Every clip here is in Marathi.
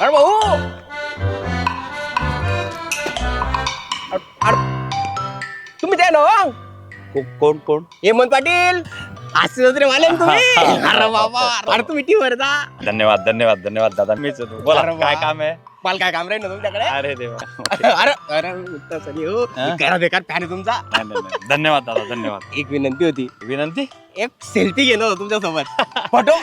अरे भाऊ तुम्ही ते ना कोण कोण? हेमंत पाटील आशीर्वाद रे वाले ना तुम्ही. अरे बाबा अरे तुम्ही टीव्हीवर जा. धन्यवाद धन्यवाद धन्यवाद दादा. मीच होतो. बोला अरे काय वा. काम आहे? पाल काय काम राहील ना तुमच्याकडे. अरे देवा. अरे अरे तसं नाही हो. हा? करा बेकार फॅन आहे तुमचा. नाही, नाही, नाही. धन्यवाद दादा धन्यवाद. एक विनंती होती, विनंती? एक सेल्फी घेणं होतं तुमच्या सोबत. फोटो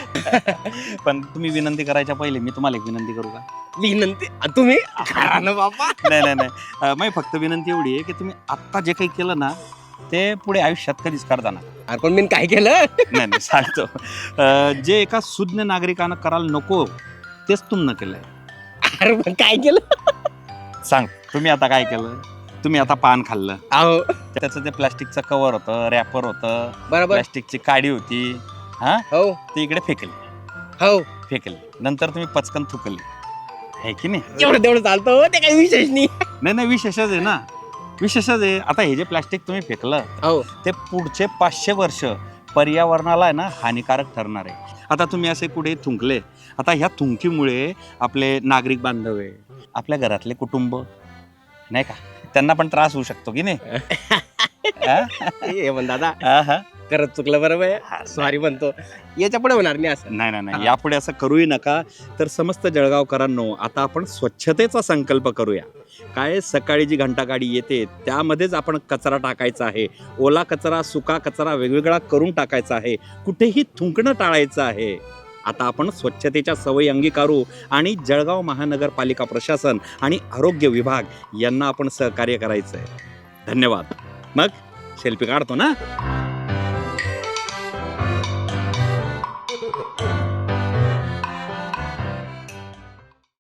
पण तुम्ही विनंती करायच्या पहिले मी तुम्हाला एक विनंती करू का? विनंती तुम्ही करा ना बाबा. नाही नाही नाही माझी फक्त विनंती एवढी आहे की तुम्ही आत्ता जे काही केलं ना ते पुढे आयुष्यात कधीच करता ना. अरे पण मी काय केलं. नाही नाही सांगतो. जे एका सुज्ञ नागरिकानं करायला नको तेच तुमनं केलंय. अरे पण काय केलं. सांग तुम्ही आता काय केलं? तुम्ही आता पान खाल्लं, अहो त्याचं ते प्लास्टिकचं कव्हर होतं, रॅपर होतं, बरोबर. प्लास्टिकची काडी होती, हा हो ती इकडे फेकली हो फेकली. नंतर तुम्ही पचकन थुकली आहे की नाही? जेवढं तेवढं चालतं हो, ते काही विशेष नाही. नाही नाही विशेषच आहे ना, विशेषच आहे. आता हे जे प्लास्टिक तुम्ही फेकलं हो ते पुढचे 500 वर्ष पर्यावरणाला आहे ना हानिकारक ठरणार आहे. आता तुम्ही असे कुठे थुंकले, आता ह्या थुंकीमुळे आपले नागरिक बांधव आहे, आपल्या घरातले कुटुंब नाही का, त्यांना पण त्रास होऊ शकतो की नाही? हे म्हण दादा हा, हा. करत चुकलं बरोबर आहे. सॉरी म्हणतो, याच्या पुढे होणार नाही असं. नाही नाही नाही यापुढे असं करूही नका. तर समस्त जळगावकरांनो आता आपण स्वच्छतेचा संकल्प करूया. काय सकाळी जी घंटागाडी येते त्यामध्येच आपण कचरा टाकायचा आहे. ओला कचरा सुका कचरा वेगवेगळा करून टाकायचा आहे. कुठेही थुंकणं टाळायचं आहे. आता आपण स्वच्छतेच्या सवयी अंगीकारू आणि जळगाव महानगरपालिका प्रशासन आणि आरोग्य विभाग यांना आपण सहकार्य करायचं आहे. धन्यवाद. मग सेल्फी काढतो ना.